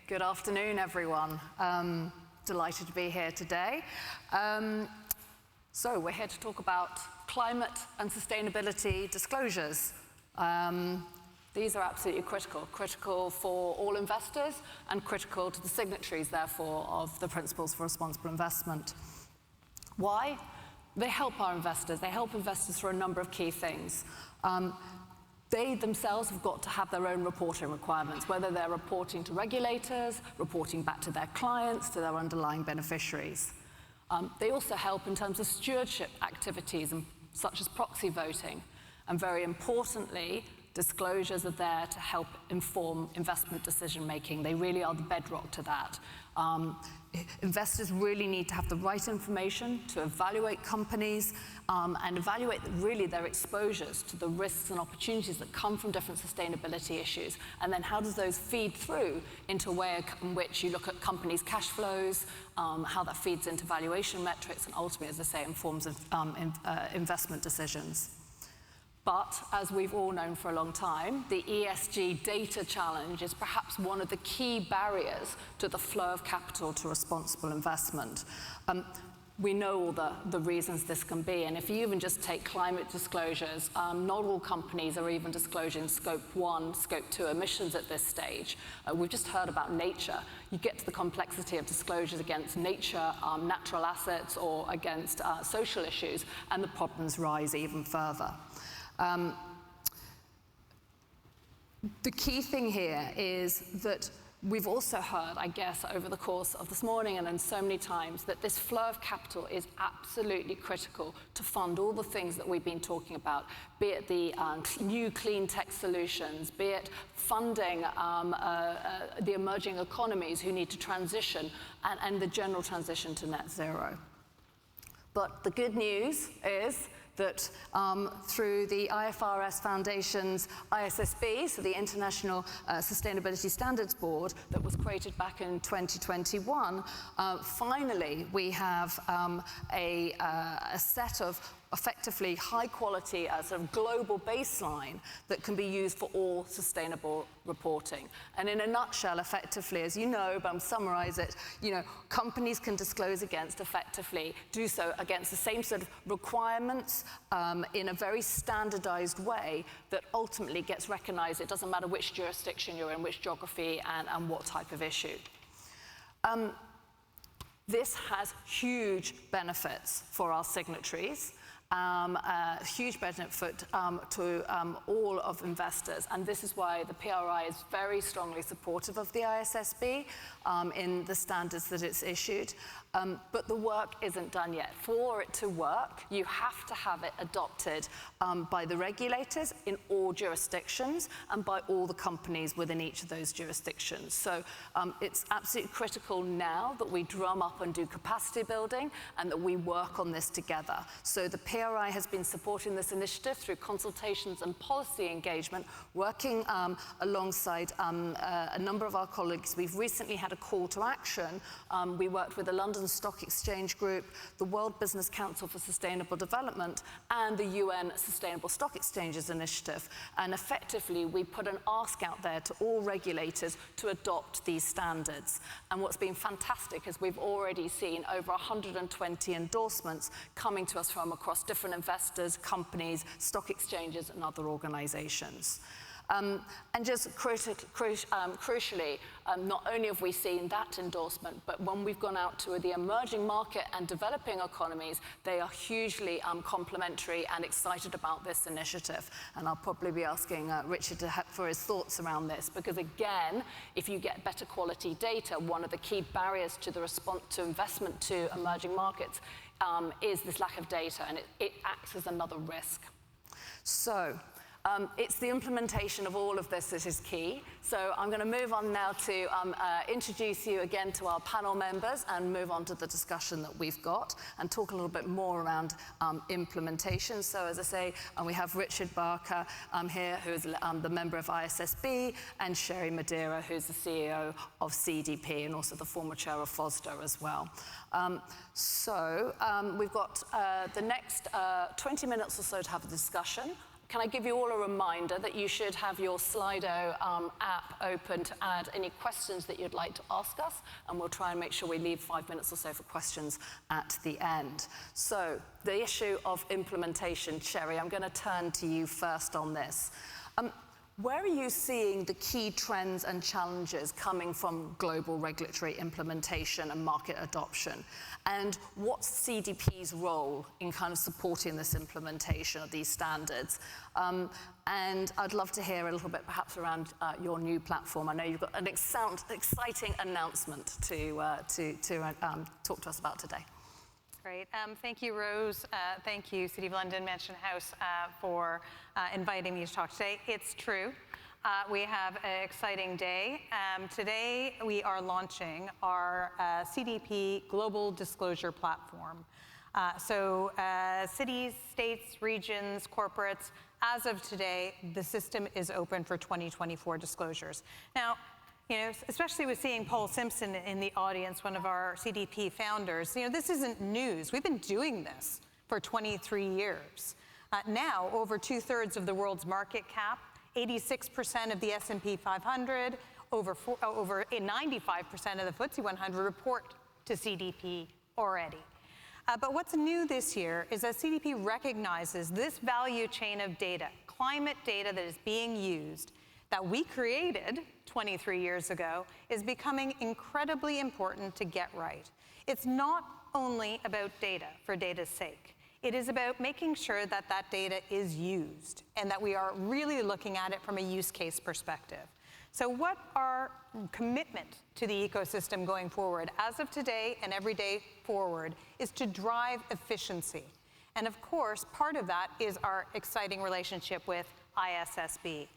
Good afternoon, everyone. Delighted to be here today. So we're here to talk about climate and sustainability disclosures. These are absolutely critical for all investors and critical to the signatories, therefore, of the Principles for Responsible Investment. Why? They help our investors. They help investors for a number of key things. They themselves have got to have their own reporting requirements, whether they're reporting to regulators, reporting back to their clients, to their underlying beneficiaries. They also help in terms of stewardship activities, such as proxy voting. And very importantly, disclosures are there to help inform investment decision-making. They really are the bedrock to that. Investors really need to have the right information to evaluate companies and evaluate really their exposures to the risks and opportunities that come from different sustainability issues. And then how does those feed through into a way in which you look at companies' cash flows, how that feeds into valuation metrics, and ultimately, as I say, informs of investment decisions. But, as we've all known for a long time, the ESG data challenge is perhaps one of the key barriers to the flow of capital to responsible investment. We know all the reasons this can be, and if you even just take climate disclosures, not all companies are even disclosing Scope 1, Scope 2 emissions at this stage. We've just heard about nature. You get to the complexity of disclosures against nature, natural assets, or against social issues, and the problems rise even further. The key thing here is that we've also heard, I guess, over the course of this morning and then so many times, that this flow of capital is absolutely critical to fund all the things that we've been talking about, be it the new clean tech solutions, be it funding the emerging economies who need to transition, and the general transition to net zero. But the good news is that through the IFRS Foundation's ISSB, so the International Sustainability Standards Board that was created back in 2021, finally we have a set of effectively high-quality sort of global baseline that can be used for all sustainable reporting. And in a nutshell, effectively, as you know, but I'll summarize it, companies can disclose effectively, do so against the same sort of requirements in a very standardized way that ultimately gets recognized. It doesn't matter which jurisdiction you're in, which geography, and what type of issue. This has huge benefits for our signatories. Huge benefit to all of investors, and this is why the PRI is very strongly supportive of the ISSB in the standards that it's issued. But the work isn't done yet. For it to work, you have to have it adopted by the regulators in all jurisdictions and by all the companies within each of those jurisdictions. So it's absolutely critical now that we drum up and do capacity building and that we work on this together. So the PRI has been supporting this initiative through consultations and policy engagement, working alongside a number of our colleagues. We've recently had a call to action. We worked with the London Stock Exchange Group, the World Business Council for Sustainable Development, and the UN Sustainable Stock Exchanges Initiative. And effectively, we put an ask out there to all regulators to adopt these standards. And what's been fantastic is we've already seen over 120 endorsements coming to us from across different investors, companies, stock exchanges, and other organizations. And just crucially, not only have we seen that endorsement, but when we've gone out to the emerging market and developing economies, they are hugely complimentary and excited about this initiative. And I'll probably be asking Richard for his thoughts around this, because again, if you get better quality data, one of the key barriers to the response to investment to emerging markets is this lack of data, and it acts as another risk. So, it's the implementation of all of this that is key. So I'm going to move on now to introduce you again to our panel members and move on to the discussion that we've got and talk a little bit more around implementation. So as I say, we have Richard Barker here, who's the member of ISSB, and Sherry Madera, who's the CEO of CDP and also the former chair of FOSDA as well. We've got the next 20 minutes or so to have a discussion. Can I give you all a reminder that you should have your Slido app open to add any questions that you'd like to ask us, and we'll try and make sure we leave 5 minutes or so for questions at the end. So, the issue of implementation. Sherry, I'm going to turn to you first on this. Where are you seeing the key trends and challenges coming from global regulatory implementation and market adoption? And what's CDP's role in kind of supporting this implementation of these standards? And I'd love to hear a little bit perhaps around your new platform. I know you've got an exciting announcement to talk to us about today. Great. Thank you, Rose. Thank you, City of London Mansion House, for inviting me to talk today. It's true. We have an exciting day. Today, we are launching our CDP Global Disclosure Platform. Cities, states, regions, corporates, as of today, the system is open for 2024 disclosures. Now, especially with seeing Paul Simpson in the audience, one of our CDP founders, this isn't news. We've been doing this for 23 years. Now, over 2/3 of the world's market cap, 86% of the S&P 500, over 95% of the FTSE 100 report to CDP already. But what's new this year is that CDP recognizes this value chain of data, climate data that is being used, that we created 23 years ago, is becoming incredibly important to get right. It's not only about data for data's sake. It is about making sure that that data is used and that we are really looking at it from a use case perspective. So what our commitment to the ecosystem going forward, as of today and every day forward, is to drive efficiency. And of course, part of that is our exciting relationship with ISSB.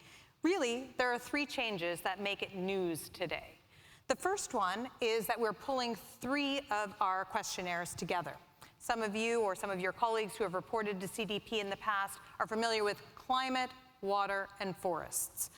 Really, there are 3 changes that make it news today. The first one is that we're pulling 3 of our questionnaires together. Some of you or some of your colleagues who have reported to CDP in the past are familiar with climate, water, and forests.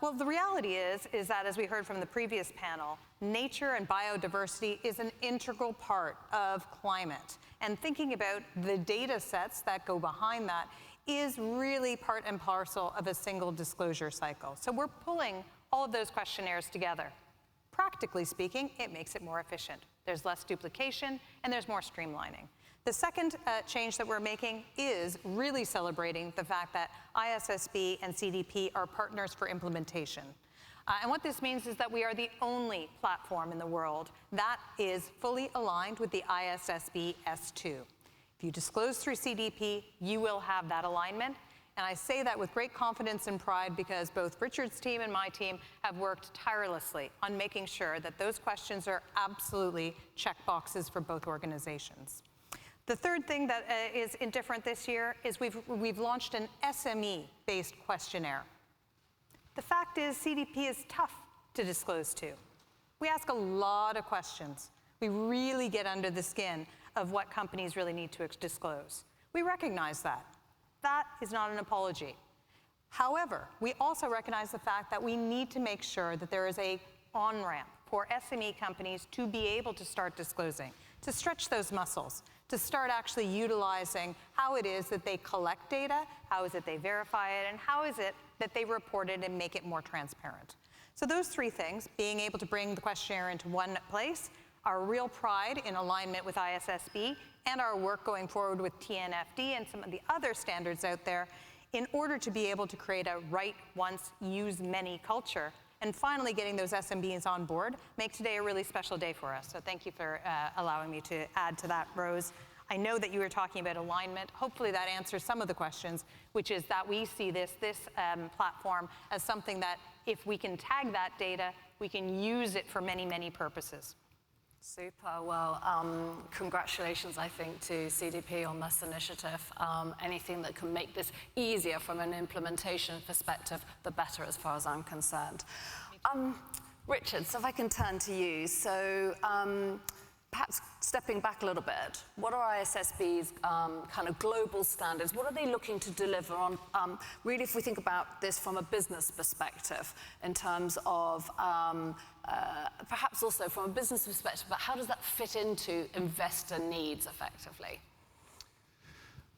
Well, the reality is that, as we heard from the previous panel, nature and biodiversity is an integral part of climate. And thinking about the data sets that go behind that is really part and parcel of a single disclosure cycle. So we're pulling all of those questionnaires together. Practically speaking, it makes it more efficient. There's less duplication, and there's more streamlining. The second change that we're making is really celebrating the fact that ISSB and CDP are partners for implementation. And what this means is that we are the only platform in the world that is fully aligned with the ISSB S2. If you disclose through CDP, you will have that alignment. And I say that with great confidence and pride because both Richard's team and my team have worked tirelessly on making sure that those questions are absolutely check boxes for both organizations. The third thing that is different this year is we've launched an SME-based questionnaire. The fact is CDP is tough to disclose to. We ask a lot of questions. We really get under the skin of what companies really need to disclose. We recognize that. That is not an apology. However, we also recognize the fact that we need to make sure that there is an on-ramp for SME companies to be able to start disclosing, to stretch those muscles, to start actually utilizing how it is that they collect data, how is it they verify it, and how is it that they report it and make it more transparent. So those 3 things, being able to bring the questionnaire into one place, our real pride in alignment with ISSB, and our work going forward with TNFD and some of the other standards out there in order to be able to create a write once, use many culture. And finally, getting those SMBs on board make today a really special day for us. So thank you for allowing me to add to that, Rose. I know that you were talking about alignment. Hopefully that answers some of the questions, which is that we see this platform as something that if we can tag that data, we can use it for many, many purposes. Super. Well, congratulations, I think, to CDP on this initiative. Anything that can make this easier from an implementation perspective, the better as far as I'm concerned. Richard, so if I can turn to you. So perhaps stepping back a little bit, what are ISSB's kind of global standards? What are they looking to deliver on, really if we think about this from a business perspective, in terms of perhaps also from a business perspective, but how does that fit into investor needs effectively?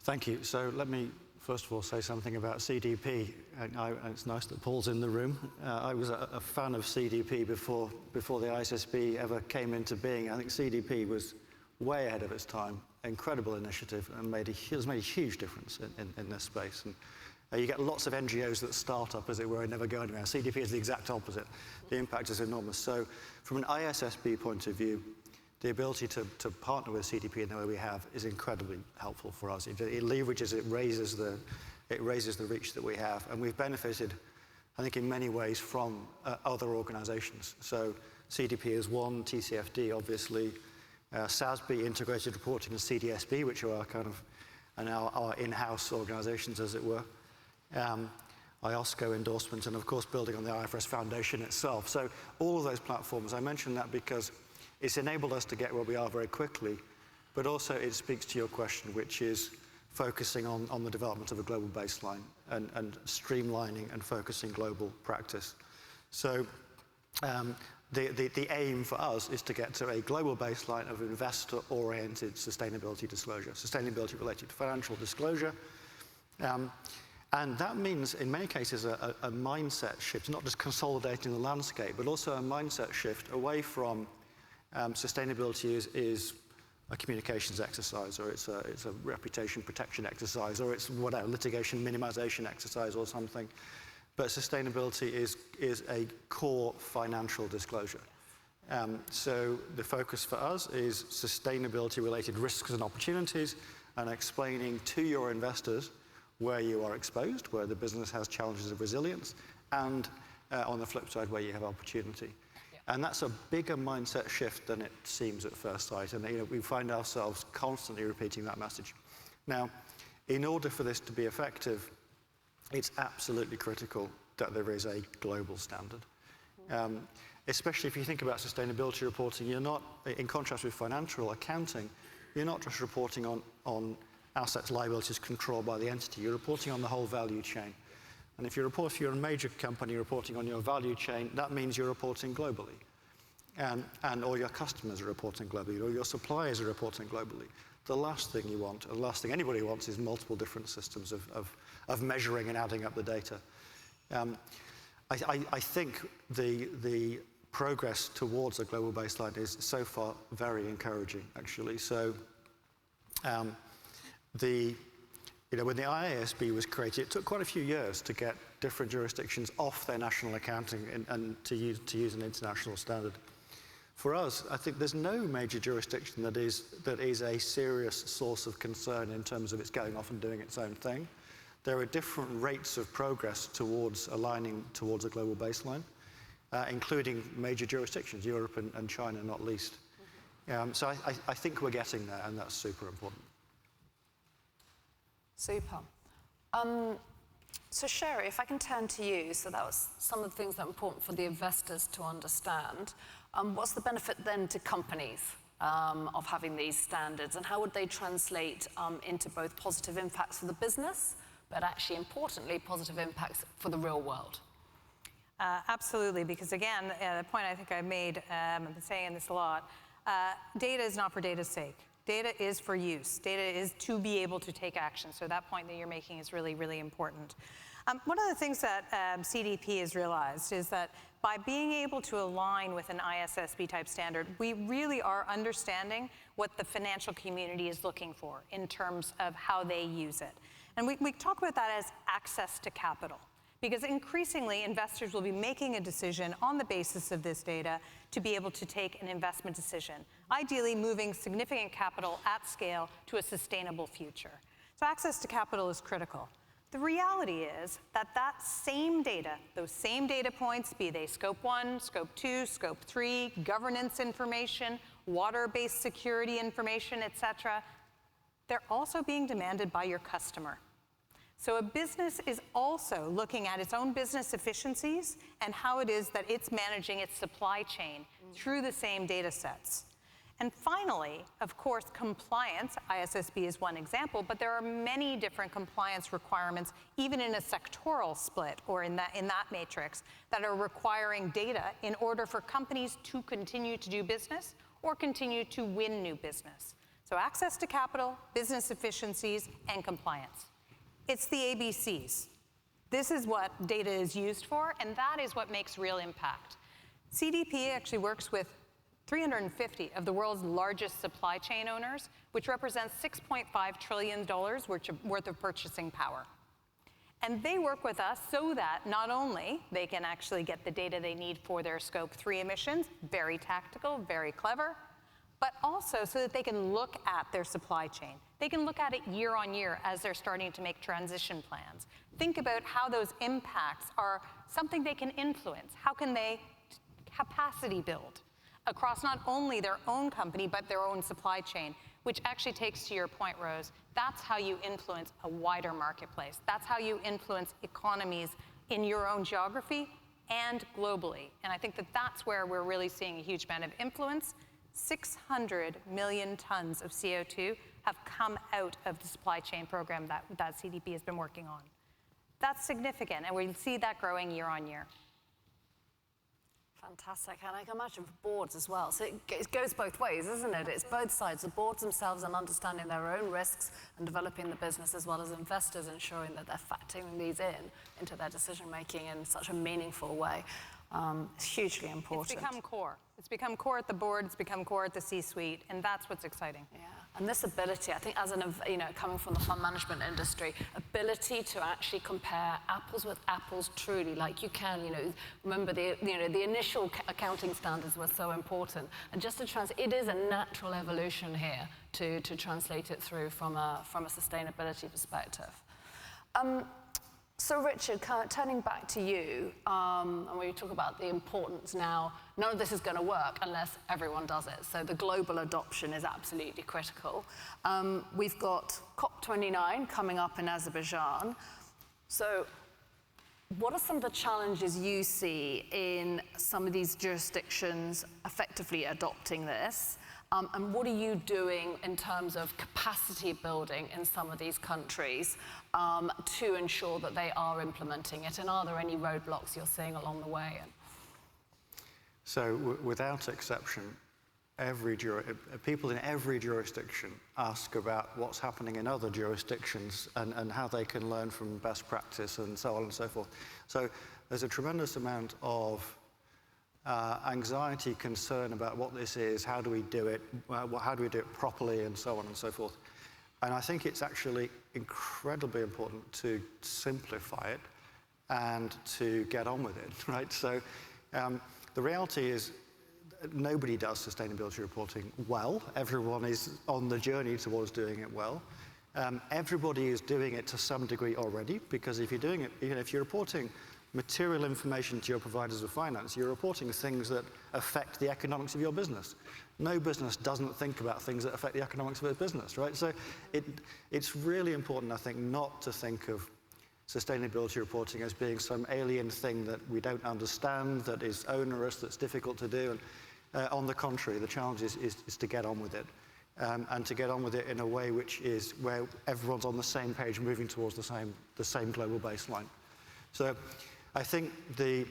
Thank you. So let me first of all say something about CDP. And it's nice that Paul's in the room. I was a fan of CDP before the ISSB ever came into being. I think CDP was way ahead of its time. Incredible initiative, and has made a huge difference in this space. And you get lots of NGOs that start up, as it were, and never go anywhere. CDP is the exact opposite. The impact is enormous. So from an ISSB point of view, the ability to partner with CDP in the way we have is incredibly helpful for us. It leverages, it raises the reach that we have. And we've benefited, I think, in many ways from other organizations. So CDP is one, TCFD, obviously, SASB, Integrated Reporting, and CDSB, which are our in-house organizations, as it were. IOSCO endorsement, and of course building on the IFRS Foundation itself. So all of those platforms, I mention that because it's enabled us to get where we are very quickly, but also it speaks to your question, which is focusing on the development of a global baseline and streamlining and focusing global practice. So the aim for us is to get to a global baseline of investor-oriented sustainability disclosure, sustainability related to financial disclosure. And that means, in many cases, a mindset shift, not just consolidating the landscape, but also a mindset shift away from sustainability is a communications exercise, or it's a reputation protection exercise, or it's whatever, litigation minimization exercise or something. But sustainability is a core financial disclosure. So the focus for us is sustainability-related risks and opportunities, and explaining to your investors where you are exposed, where the business has challenges of resilience, and on the flip side, where you have opportunity. Yeah. And that's a bigger mindset shift than it seems at first sight. And we find ourselves constantly repeating that message. Now, in order for this to be effective, it's absolutely critical that there is a global standard. Especially if you think about sustainability reporting, you're not, in contrast with financial accounting, you're not just reporting on assets, liabilities controlled by the entity. You're reporting on the whole value chain. And if you're a major company reporting on your value chain, that means you're reporting globally. And all your customers are reporting globally, or your suppliers are reporting globally. The last thing you want, or the last thing anybody wants, is multiple different systems of measuring and adding up the data. I think the progress towards a global baseline is so far very encouraging, actually. So when the IASB was created, it took quite a few years to get different jurisdictions off their national accounting and to use an international standard. For us, I think there's no major jurisdiction that is a serious source of concern in terms of it's going off and doing its own thing. There are different rates of progress towards aligning towards a global baseline, including major jurisdictions, Europe and China not least. So I think we're getting there, and that's super important. Super. So Sherry, if I can turn to you, so that was some of the things that are important for the investors to understand. What's the benefit then to companies of having these standards, and how would they translate into both positive impacts for the business, but actually importantly, positive impacts for the real world? Absolutely, because again, the point I think I made, I've been saying this a lot, data is not for data's sake. Data is for use. Data is to be able to take action. So that point that you're making is really, really important. One of the things that CDP has realized is that by being able to align with an ISSB type standard, we really are understanding what the financial community is looking for in terms of how they use it. And we talk about that as access to capital, because increasingly investors will be making a decision on the basis of this data to be able to take an investment decision, ideally moving significant capital at scale to a sustainable future. So access to capital is critical. The reality is that that same data, those same data points, be they scope 1, scope 2, scope 3, governance information, water-based security information, et cetera, they're also being demanded by your customer. So a business is also looking at its own business efficiencies and how it is that it's managing its supply chain through the same data sets. And finally, of course, compliance, ISSB is one example, but there are many different compliance requirements, even in a sectoral split or in that matrix, that are requiring data in order for companies to continue to do business or continue to win new business. So access to capital, business efficiencies, and compliance. It's the ABCs. This is what data is used for, and that is what makes real impact. CDP actually works with 350 of the world's largest supply chain owners, which represents $6.5 trillion worth of purchasing power. And they work with us so that not only they can actually get the data they need for their Scope 3 emissions, very tactical, very clever, but also so that they can look at their supply chain. They can look at it year on year as they're starting to make transition plans. Think about how those impacts are something they can influence. How can they capacity build across not only their own company, but their own supply chain, which actually takes to your point, Rose. That's how you influence a wider marketplace. That's how you influence economies in your own geography and globally. And I think that that's where we're really seeing a huge amount of influence. 600 million tons of CO2 have come out of the supply chain program that CDP has been working on. That's significant, and we see that growing year on year. Fantastic, and I can imagine for boards as well. So it goes both ways, isn't it? It's both sides, the boards themselves and understanding their own risks and developing the business, as well as investors ensuring that they're factoring these into their decision-making in such a meaningful way. It's hugely important. It's become core. It's become core at the board, it's become core at the C-suite, and that's what's exciting. Yeah, and this ability, I think as coming from the fund management industry, ability to actually compare apples with apples truly, like you can, remember the initial accounting standards were so important, and just to it is a natural evolution here to translate it through from a sustainability perspective. So Richard, kind of turning back to you, and we talk about the importance now, none of this is going to work unless everyone does it. So the global adoption is absolutely critical. We've got COP29 coming up in Azerbaijan. So what are some of the challenges you see in some of these jurisdictions effectively adopting this? And what are you doing in terms of capacity building in some of these countries to ensure that they are implementing it? And are there any roadblocks you're seeing along the way? So without exception, people in every jurisdiction ask about what's happening in other jurisdictions and how they can learn from best practice and so on and so forth. So there's a tremendous amount of anxiety, concern about what this is, how do we do it, how do we do it properly, and so on and so forth. And I think it's actually incredibly important to simplify it and to get on with it, right? So the reality is nobody does sustainability reporting well. Everyone is on the journey towards doing it well. Everybody is doing it to some degree already, because if you're doing it, if you're reporting material information to your providers of finance, you're reporting things that affect the economics of your business. No business doesn't think about things that affect the economics of its business, right? So it's really important, I think, not to think of sustainability reporting as being some alien thing that we don't understand, that is onerous, that's difficult to do. And on the contrary, the challenge is to get on with it. And to get on with it in a way which is where everyone's on the same page, moving towards the same global baseline. So I think the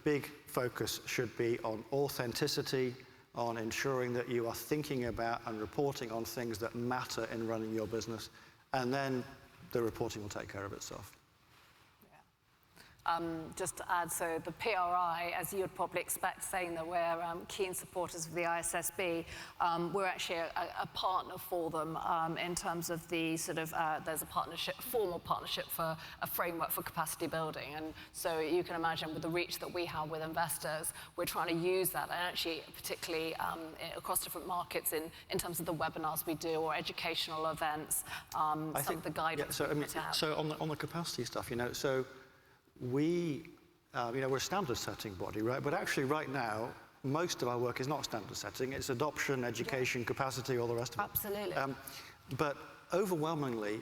big focus should be on authenticity, on ensuring that you are thinking about and reporting on things that matter in running your business, and then the reporting will take care of itself. Just to add, so the PRI, as you would probably expect, saying that we're keen supporters of the ISSB, we're actually a partner for them in terms of the sort of, there's a partnership, formal partnership for a framework for capacity building. And so you can imagine with the reach that we have with investors, we're trying to use that, and actually particularly across different markets in terms of the webinars we do or educational events, some of the guidance. Yeah, so on the capacity stuff, so we're a standard setting body, right? But actually right now, most of our work is not standard setting. It's adoption, education, capacity, all the rest of it. Absolutely. But overwhelmingly,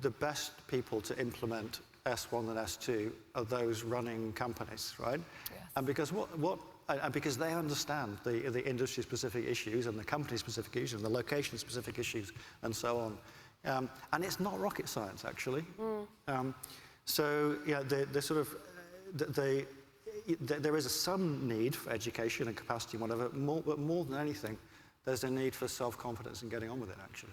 the best people to implement S1 and S2 are those running companies, right? Yes. And because because they understand the industry-specific issues and the company-specific issues and the location-specific issues and so on. And it's not rocket science, actually. So yeah, there is some need for education and capacity and whatever, but more than anything, there's a need for self-confidence and getting on with it, actually.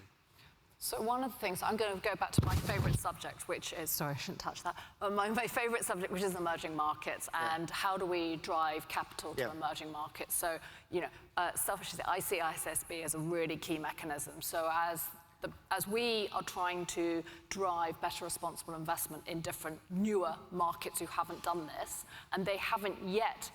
So one of the things, I'm going to go back to my favorite subject, which is, sorry, I shouldn't touch that, my favorite subject, which is emerging markets, and how do we drive capital to emerging markets. So, you know, selfishly, I see ISSB as a really key mechanism. So as we are trying to drive better responsible investment in different newer markets who haven't done this, and they haven't yet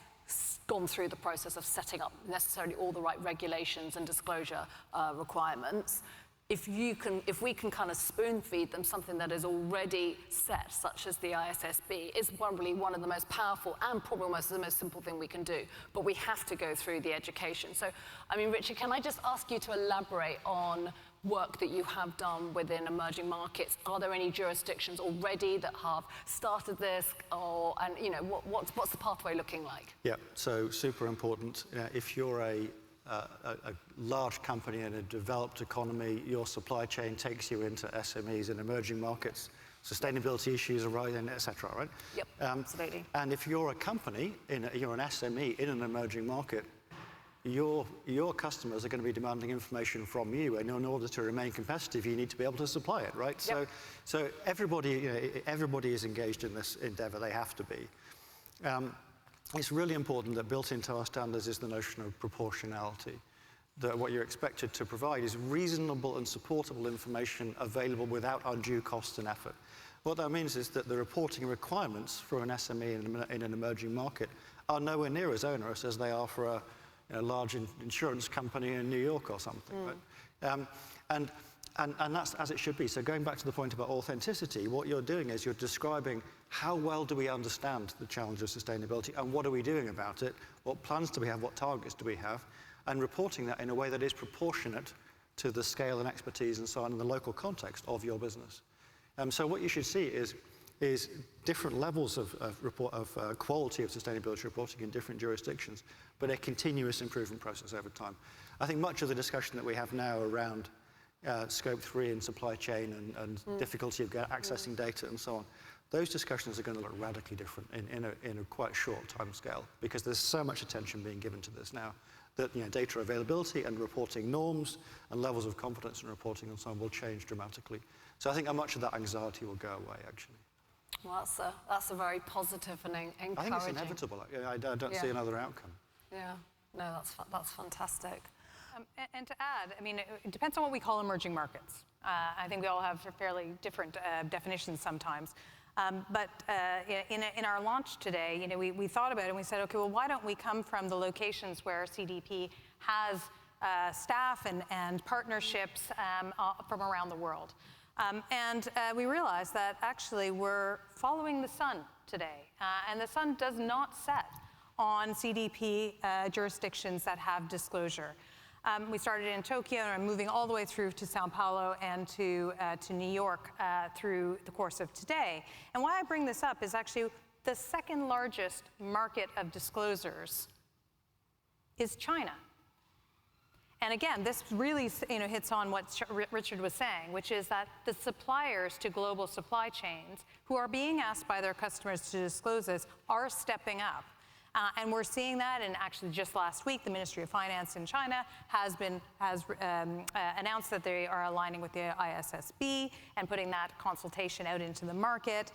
gone through the process of setting up necessarily all the right regulations and disclosure requirements, if we can kind of spoon feed them something that is already set, such as the ISSB, is probably one of the most powerful and probably the most simple thing we can do. But we have to go through the education. So, I mean, Richard, can I just ask you to elaborate on work that you have done within emerging markets? Are there any jurisdictions already that have started this, and you know, what's the pathway looking like? Yeah, so super important. If you're a large company in a developed economy, your supply chain takes you into SMEs in emerging markets, sustainability issues arise, et cetera, right? Yep, absolutely. And if you're a company, you're an SME in an emerging market, your customers are going to be demanding information from you, and in order to remain competitive, you need to be able to supply it, right? Yep. So everybody is engaged in this endeavor. They have to be. It's really important that built into our standards is the notion of proportionality, that what you're expected to provide is reasonable and supportable information available without undue cost and effort. What that means is that the reporting requirements for an SME in an emerging market are nowhere near as onerous as they are for a large insurance company in New York or something. Right? And that's as it should be. So going back to the point about authenticity, what you're doing is you're describing how well do we understand the challenge of sustainability and what are we doing about it, what plans do we have, what targets do we have, and reporting that in a way that is proportionate to the scale and expertise and so on in the local context of your business. So what you should see is different levels of quality of sustainability reporting in different jurisdictions, but a continuous improvement process over time. I think much of the discussion that we have now around Scope 3 in supply chain and difficulty of accessing data and so on, those discussions are going to look radically different in a quite short time scale, because there's so much attention being given to this now that data availability and reporting norms and levels of confidence in reporting and so on will change dramatically. So I think much of that anxiety will go away, actually. Well, that's a very positive and encouraging. I think it's inevitable. I don't see another outcome. Yeah, no, that's fantastic. And to add, I mean, it depends on what we call emerging markets. I think we all have fairly different definitions sometimes. But in our launch today, we thought about it and we said, okay, well, why don't we come from the locations where CDP has staff and partnerships from around the world? And we realized that actually we're following the sun today. And the sun does not set on CDP jurisdictions that have disclosure. We started in Tokyo and are moving all the way through to Sao Paulo and to New York through the course of today. And why I bring this up is actually the second largest market of disclosures is China. And again, this really hits on what Richard was saying, which is that the suppliers to global supply chains who are being asked by their customers to disclose this are stepping up. And we're seeing that, and actually just last week, the Ministry of Finance in China has announced that they are aligning with the ISSB and putting that consultation out into the market.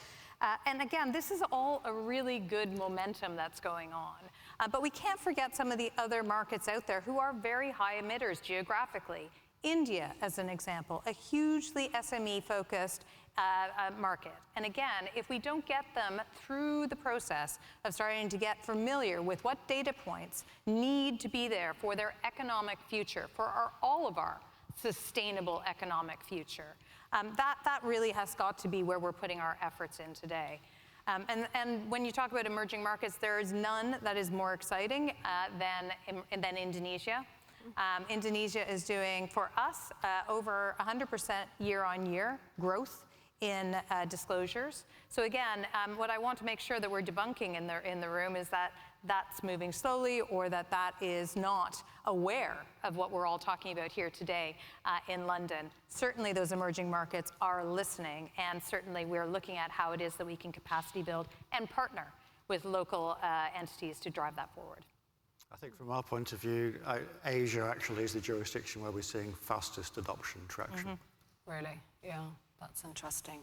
And again, this is all a really good momentum that's going on. But we can't forget some of the other markets out there who are very high emitters geographically. India, as an example, a hugely SME-focused market. And again, if we don't get them through the process of starting to get familiar with what data points need to be there for their economic future, for all of our sustainable economic future, that really has got to be where we're putting our efforts in today. And when you talk about emerging markets, there is none that is more exciting than Indonesia. Indonesia is doing, for us, over 100% year-on-year growth in disclosures. So again, what I want to make sure that we're debunking in the room is that that's moving slowly, or that is not aware of what we're all talking about here today in London. Certainly those emerging markets are listening, and certainly we're looking at how it is that we can capacity build and partner with local entities to drive that forward. I think from our point of view, Asia actually is the jurisdiction where we're seeing fastest adoption traction. Really? Yeah, that's interesting.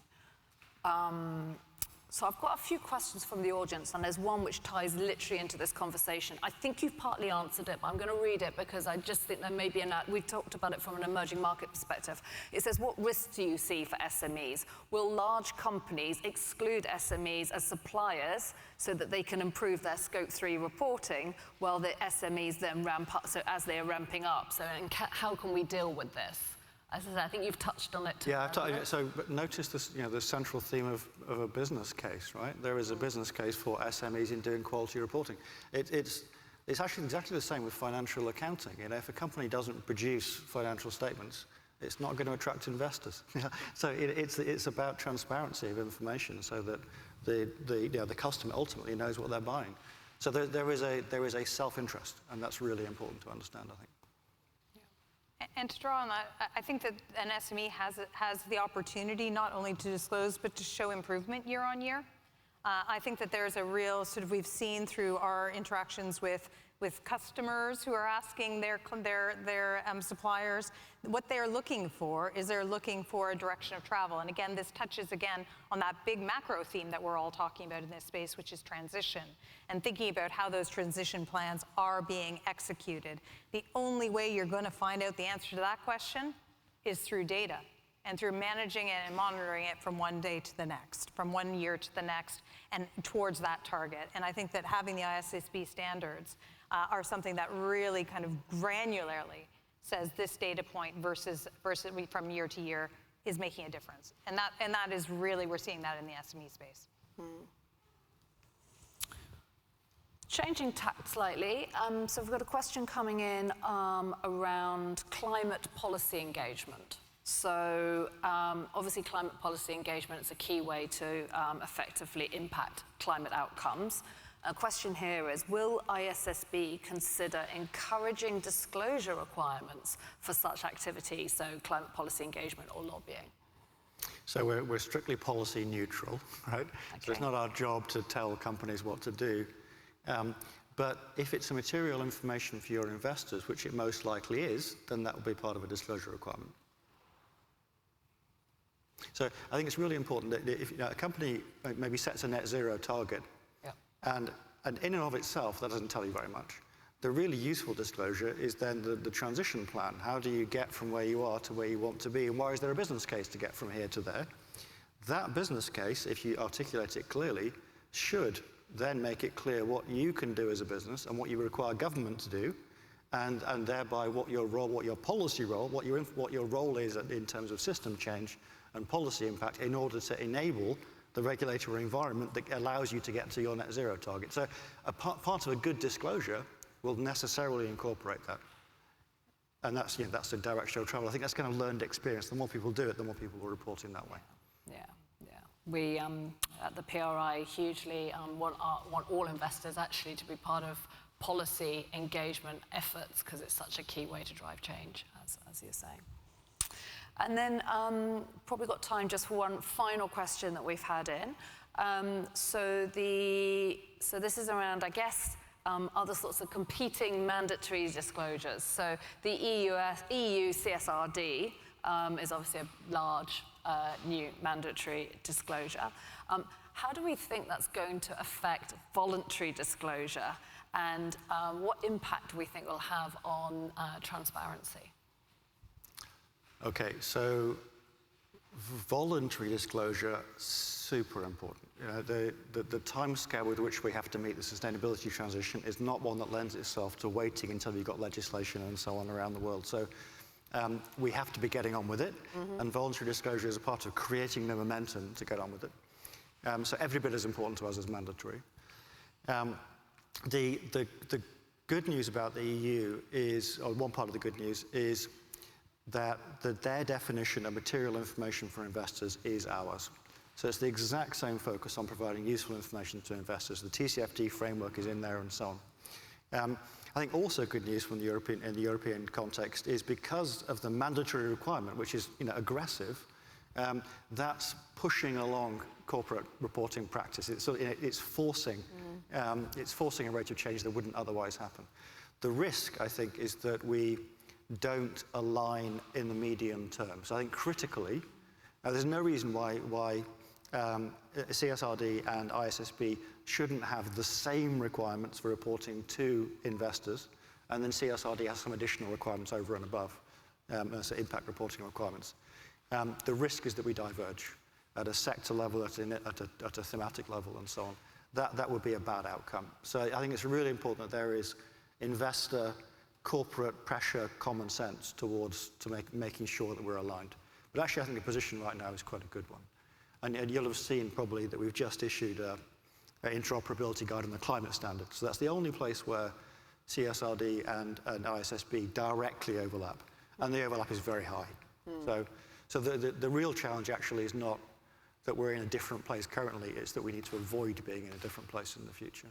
So I've got a few questions from the audience, and there's one which ties literally into this conversation. I think you've partly answered it, but I'm going to read it because I just think there may be we've talked about it from an emerging market perspective. It says, what risks do you see for SMEs? Will large companies exclude SMEs as suppliers so that they can improve their Scope 3 reporting while the SMEs then ramp up, so as they are ramping up? So how can we deal with this? As I said, I think you've touched on it too. Yeah, but notice this, the central theme of a business case, right? There is a business case for SMEs in doing quality reporting. It's actually exactly the same with financial accounting. If a company doesn't produce financial statements, it's not going to attract investors. So it's about transparency of information, so that the customer ultimately knows what they're buying. So there is a self-interest, and that's really important to understand, I think. And to draw on that, I think that an SME has the opportunity not only to disclose, but to show improvement year on year. I think that there's a real we've seen through our interactions with customers who are asking their suppliers what they're looking for is they're looking for a direction of travel. And again, this touches again on that big macro theme that we're all talking about in this space, which is transition, and thinking about how those transition plans are being executed. The only way you're going to find out the answer to that question is through data and through managing it and monitoring it from one day to the next, from one year to the next, and towards that target. And I think that having the ISSB standards are something that really kind of granularly says this data point versus from year to year is making a difference. And that is really, we're seeing that in the SME space. Changing tack slightly, so we've got a question coming in around climate policy engagement. So obviously climate policy engagement is a key way to effectively impact climate outcomes. A question here is, will ISSB consider encouraging disclosure requirements for such activities, so climate policy engagement or lobbying? So we're strictly policy neutral, right? Okay. So it's not our job to tell companies what to do. But if it's a material information for your investors, which it most likely is, then that will be part of a disclosure requirement. So I think it's really important that if a company maybe sets a net zero target, and in and of itself, that doesn't tell you very much. The really useful disclosure is then the transition plan. How do you get from where you are to where you want to be, and why is there a business case to get from here to there? That business case, if you articulate it clearly, should then make it clear what you can do as a business and what you require government to do, and thereby what your role, what your policy role, what your role is in terms of system change and policy impact in order to enable the regulatory environment that allows you to get to your net zero target. So a part of a good disclosure will necessarily incorporate that. And that's the direction of travel. I think that's kind of learned experience. The more people do it, the more people will report in that way. Yeah. We at the PRI hugely want all investors actually to be part of policy engagement efforts, because it's such a key way to drive change, as you're saying. And then probably got time just for one final question that we've had in. So this is around, I guess, other sorts of competing mandatory disclosures. So the EU CSRD is obviously a large new mandatory disclosure. How do we think that's going to affect voluntary disclosure, and what impact do we think will have on transparency? Okay, so voluntary disclosure, super important. The time scale with which we have to meet the sustainability transition is not one that lends itself to waiting until you've got legislation and so on around the world. So we have to be getting on with it, and voluntary disclosure is a part of creating the momentum to get on with it. So every bit as important to us as mandatory. The good news about the EU is, or one part of the good news is, that their definition of material information for investors is ours. So it's the exact same focus on providing useful information to investors. The TCFD framework is in there and so on. I think also good news from the European context is because of the mandatory requirement, which is aggressive, that's pushing along corporate reporting practice. It's forcing a rate of change that wouldn't otherwise happen. The risk, I think, is that we don't align in the medium term. So I think critically, there's no reason why CSRD and ISSB shouldn't have the same requirements for reporting to investors, and then CSRD has some additional requirements over and above, so impact reporting requirements. The risk is that we diverge at a sector level, at a thematic level, and so on. That would be a bad outcome. So I think it's really important that there is investor, corporate pressure, common sense making sure that we're aligned. But actually, I think the position right now is quite a good one. And you'll have seen probably that we've just issued an interoperability guide on the climate standards. So that's the only place where CSRD and ISSB directly overlap. And the overlap is very high. So the real challenge actually is not that we're in a different place currently, it's that we need to avoid being in a different place in the future.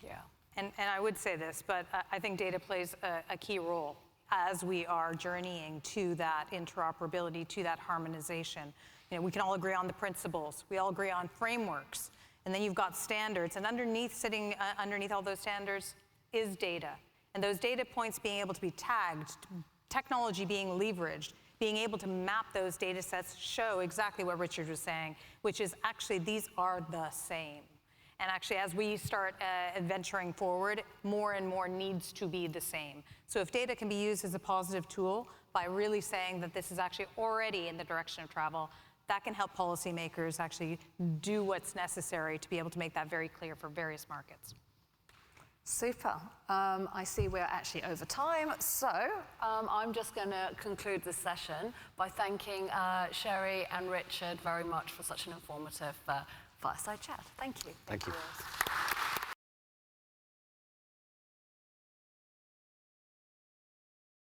Yeah, and I would say this, but I think data plays a key role as we are journeying to that interoperability, to that harmonization. You know, we can all agree on the principles, we all agree on frameworks, and then you've got standards, and sitting underneath all those standards is data. And those data points being able to be tagged, technology being leveraged, being able to map those data sets show exactly what Richard was saying, which is actually these are the same. And actually, as we start venturing forward, more and more needs to be the same. So if data can be used as a positive tool by really saying that this is actually already in the direction of travel, that can help policymakers actually do what's necessary to be able to make that very clear for various markets. Super. I see we're actually over time, so I'm just going to conclude this session by thanking Sherry and Richard very much for such an informative fireside chat. Thank you. Thank you.